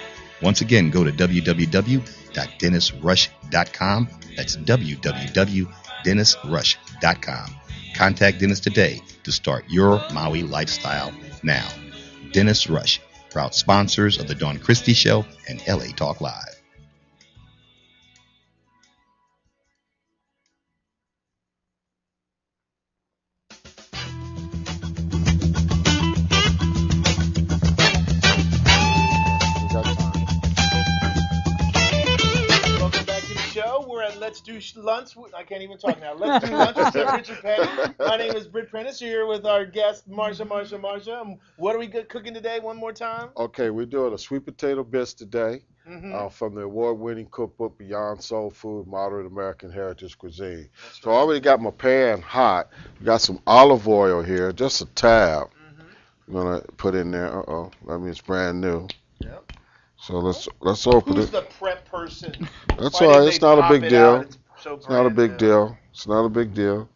Once again, go to www.dennisrush.com. That's www.dennisrush.com. Contact Dennis today to start your Maui lifestyle now. Dennis Rush, proud sponsors of the Dawn Christie Show and LA Talk Live. Let's do lunch. I can't even talk now. Let's do lunch with Richard Petty. My name is Britt Prentice. You're here with our guest, Marsha. What are we cooking today? One more time. Okay, we're doing a sweet potato bits today from the award-winning cookbook Beyond Soul Food, Modern American Heritage Cuisine. So I already got my pan hot. We got some olive oil here, just a tab. I'm gonna put in there. That means brand new. Yep. So let's open Who's it. the prep person? That's Why all did right. they It's not a pop big it deal. out? It's not a big deal. It's not a big deal.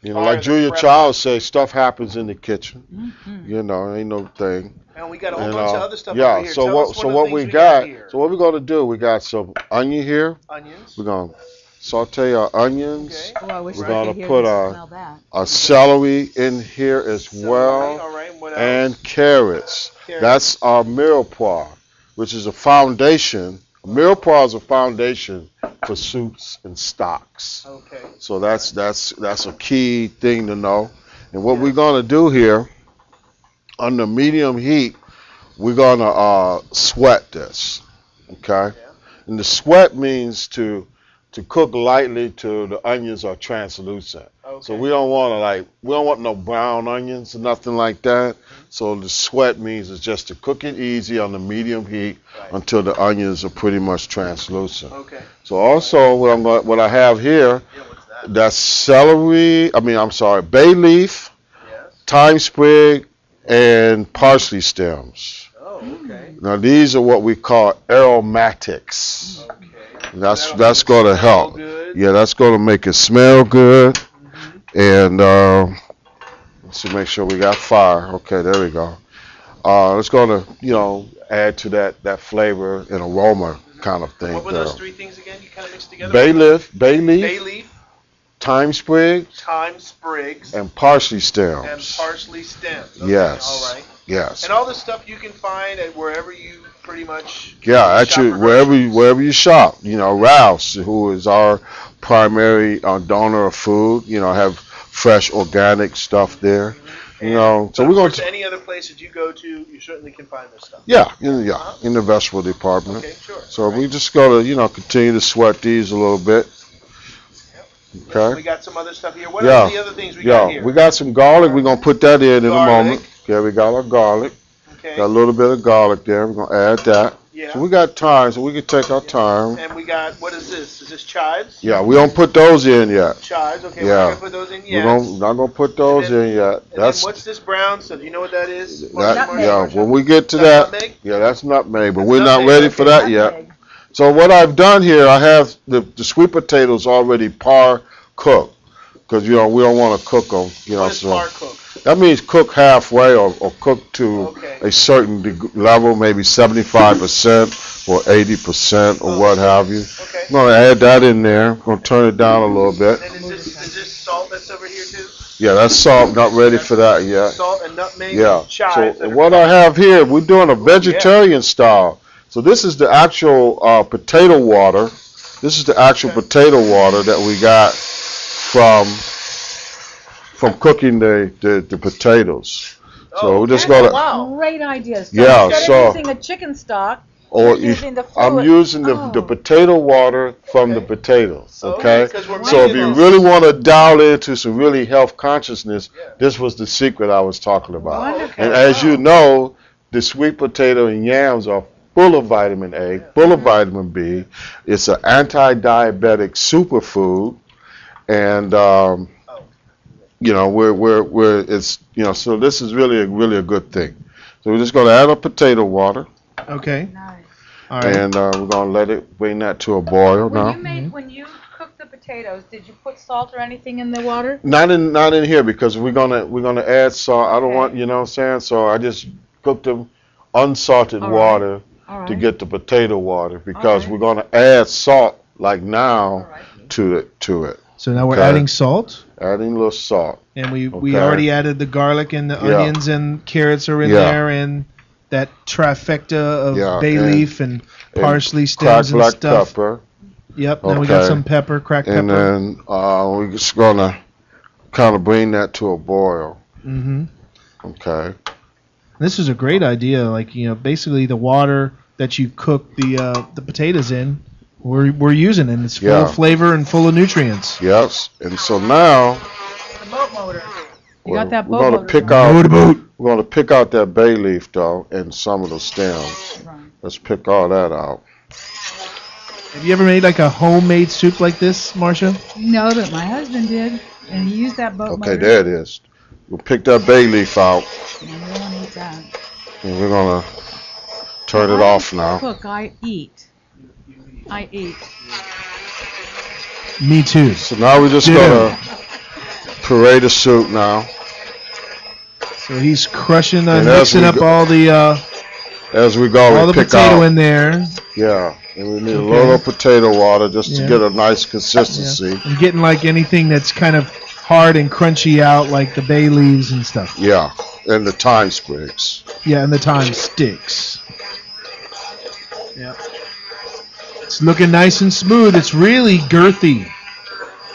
You know, Fire like the Julia prep. Childs says, stuff happens in the kitchen. You know, ain't no thing. And we got a whole bunch of other stuff yeah. over here. So Tell what? us So one of the what things we got got? here. So what we're gonna do? We got some onion here. Onions. We're gonna saute our onions. Okay. Oh, I wish We're I gonna could hear put you our smell that. celery in here as well, All right. What else? and carrots. Carrots. That's our mirepoix, which is a foundation. Mirepoix is a foundation for soups and stocks. Okay. So that's a key thing to know. And what we're gonna do here, under medium heat, we're gonna sweat this. Okay. And the sweat means to cook lightly till the onions are translucent. Okay. So we don't want no brown onions or nothing like that. So the sweat means it's just to cook it easy on the medium heat until the onions are pretty much translucent. Okay. So also what I have here, that's celery. Bay leaf, thyme sprig, and parsley stems. Oh, okay. Now these are what we call aromatics. Okay. That's going to help. Good. Yeah, that's going to make it smell good. And let's see, make sure we got fire. Okay, there we go. It's going to, add to that flavor and aroma kind of thing. What were those three things again? You kind of mixed together. Bay leaf, Bay leaf, thyme sprigs, thyme sprigs, and parsley stems. and parsley stems. Okay, Yes. All right. Yes. And all this stuff you can find at wherever you pretty much. Yeah, shop actually, for wherever you shop, Rouse, who is our primary donor of food, have fresh organic stuff there. So But we're of going course, to, any other place that you go to, you certainly can find this stuff. in the vegetable department. Okay, sure. So we just got to, continue to sweat these a little bit. Okay. We got some other stuff here. What are the other things we got here? We got some garlic. We're gonna put that in a Garlic. moment. Yeah, we got our garlic. Okay. Got a little bit of garlic there. We're gonna add that. Yeah. So we got time, so we can take our time. And we got, what is this? Is this chives? Yeah, we don't put those in yet. Chives. Okay. Yeah. We're not gonna put those in yet. Not gonna put those And then- in yet. And That's then what's this brown stuff? Do you know what that is? when we get to Is that. nutmeg? Yeah, that's nutmeg, but That's we're not nutmeg, ready okay. for that yet. So what I've done here, I have the sweet potatoes already par cooked, because we don't want to cook them. What is So par cooked? that means cook halfway or cook to Okay. a certain level, maybe 75% or 80% or what have you. Okay. I'm gonna add that in there. I'm gonna turn it down a little bit. And is this salt that's over here too? Yeah, that's salt. Not ready for that yet. Salt and nutmeg. Yeah. And chives. So what I have here, we're doing a vegetarian style. So this is the actual potato water. This is the actual potato water that we got from cooking the potatoes. So we're just gonna, Great idea. So Yeah, instead so- of using a chicken stock, or you're using the I'm fluid. using the potato water from the potatoes. Okay. 'cause we're So if making you this- really want to dial into some really health consciousness, this was the secret I was talking about. Wonderful. And as you know, the sweet potato and yams are full of vitamin A, full of vitamin B. It's an anti-diabetic superfood, and we're it's so this is really a good thing. So we're just going to add our potato water, Okay. Nice. All right. and we're going to let it bring that to a boil now. When you cooked the potatoes, did you put salt or anything in the water? Not in here, because we're gonna add salt. I don't want, what I'm saying. So I just cooked them unsalted All right. water All right. to get the potato water, because right. we're gonna add salt like now All right. to it. So now we're Okay. adding salt, Adding a little salt. and we Okay. already added the garlic and the Yeah. onions and carrots are in Yeah. there, and that trifecta of Yeah, bay and- leaf and and parsley Cracked stems and black stuff. pepper, Yep. Now we got Okay. some pepper, cracked and pepper. then we're just gonna kind of bring that to a boil. Mm-hmm. Okay. This is a great idea. Like, basically the water that you cook the potatoes in, we're using, and it's full Yeah. of flavor and full of nutrients. Yes. And so now The boat motor. You we're, got that we're boat gonna motor pick going. out. We're gonna pick out that bay leaf though, and some of the stems. Right. Let's pick all that out. Have you ever made like a homemade soup like this, Marcia? No, but my husband did, and he used that boat Okay, motor. there it is. We'll pick that bay leaf out, And we don't eat that. and we're gonna turn it I off don't now. Cook, I eat. I eat. Me too. So now we're just Ditto. gonna puree the soup now. So he's crushing, And as mixing we up go- all the As we go, all we the pick potato out. in there. Yeah, and we need a Okay. little potato water just to Yeah. get a nice Yeah. consistency. And getting like anything that's kind of hard and crunchy out, like the bay leaves and stuff. Yeah, and the thyme sprigs. Yeah, and the thyme sticks. Yeah. It's looking nice and smooth. It's really girthy.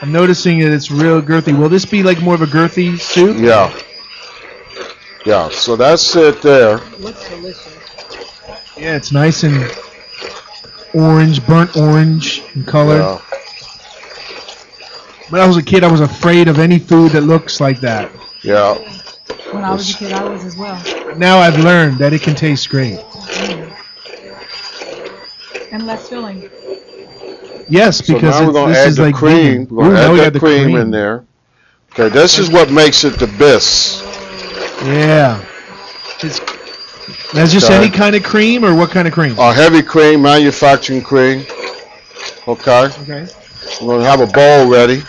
I'm noticing that it's real girthy. Will this be like more of a girthy soup? Yeah. Yeah, so that's it there. Looks delicious. Yeah, it's nice and orange, burnt orange in color. Yeah. When I was a kid, I was afraid of any food that looks like that. Yeah. When I was a kid, I was as well. But now I've learned that it can taste great. And less filling. Yes, So because now we're gonna this add is the like cream. vegan. We're gonna Ooh, now we add got that the cream in there. Okay, this is what makes it the best. Yeah. That's just Okay. any kind of cream, or what kind of cream? Heavy cream, manufacturing cream. Okay. Okay. We're going to have a bowl ready.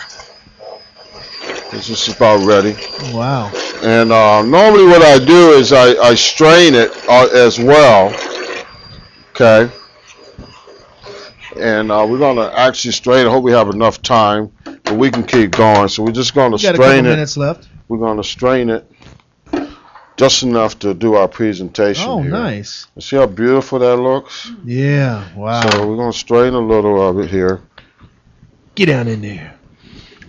This is about ready. Wow. And normally what I do is I strain it as well. Okay. And we're going to actually strain it. I hope we have enough time, but we can keep going. So we're just going to Got a strain couple it. minutes left. We're going to strain it just enough to do our presentation Oh, here. nice. See how beautiful that looks? Yeah. Wow. So we're going to strain a little of it here. Get down in there.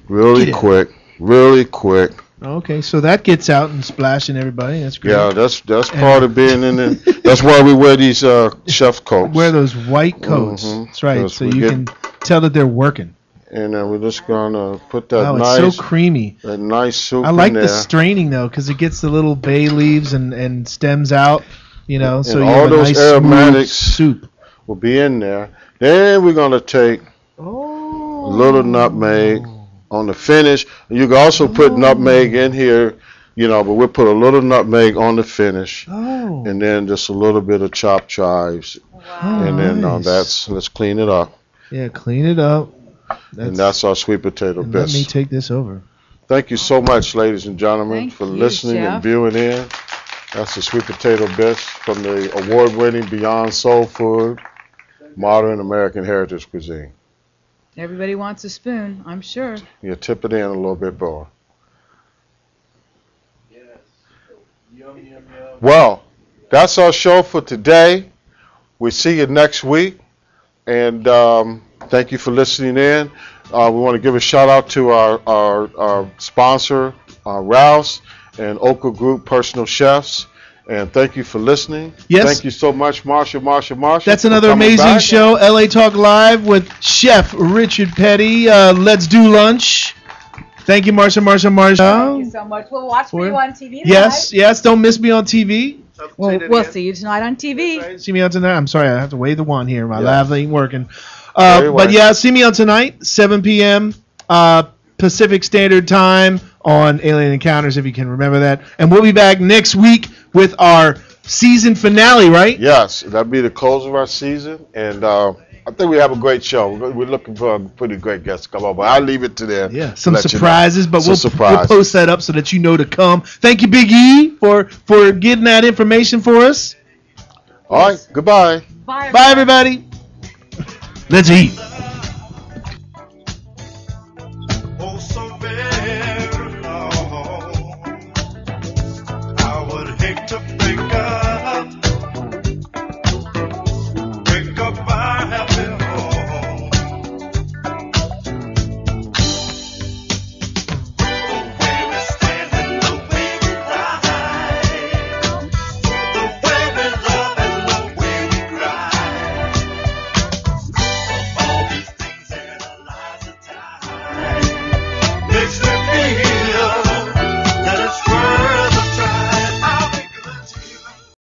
Really Get it. quick. Really quick. Okay, so that gets out and splashing everybody. That's great. Yeah, that's part of being in it. That's why we wear these chef coats. Wear those white coats. Mhm. That's right. Yes, So we you get- can tell that they're working. And then we're just gonna put that Wow, nice, it's so creamy. that nice soup I like in there. the straining though, because it gets the little bay leaves and stems out. You know, so And you all have a those nice aromatics smooth soup. will be in there. Then we're gonna take a little nutmeg on the finish. You can also put nutmeg in here, you know, but we'll put a little nutmeg on the finish, Oh. and then just a little bit of chopped chives, and then nice. let's clean it up. Yeah, clean it up. And that's our sweet potato and let me bisque. take this over. Thank you so much, ladies and gentlemen, Thank for you, listening and Chef. viewing in. That's the sweet potato bisque from the award-winning Beyond Soul Food, Modern American Heritage Cuisine. Everybody wants a spoon, I'm sure. You tip it in a little bit more. Well, that's our show for today. We see you next week, and thank you for listening in. We want to give a shout out to our sponsor, Rouse and Oka Group Personal Chefs, and thank you for listening. Yes. Thank you so much, Marsha. That's for another coming amazing back. show, LA Talk Live with Chef Richard Petty. Let's do lunch. Thank you, Marsha. Thank you so much. We'll watch for you on TV tonight. Yes. Don't miss me on TV. We'll see you tonight on TV. See me on tonight. I'm sorry, I have to wave the wand here. My Yes. lav ain't working. Very But well. yeah, see me on tonight, 7 p.m. Pacific Standard Time on Alien Encounters, if you can remember that. And we'll be back next week with our season finale, right? Yes, that'll be the close of our season, and I think we have a great show. We're looking for a pretty great guest to come on, but I'll leave it to them. Yeah, to some let you know. surprises, but Some we'll surprises. post that up so that you know to come. Thank you, Big E, for getting that information for us. All right, goodbye. Bye, Bye, everybody. Let's eat.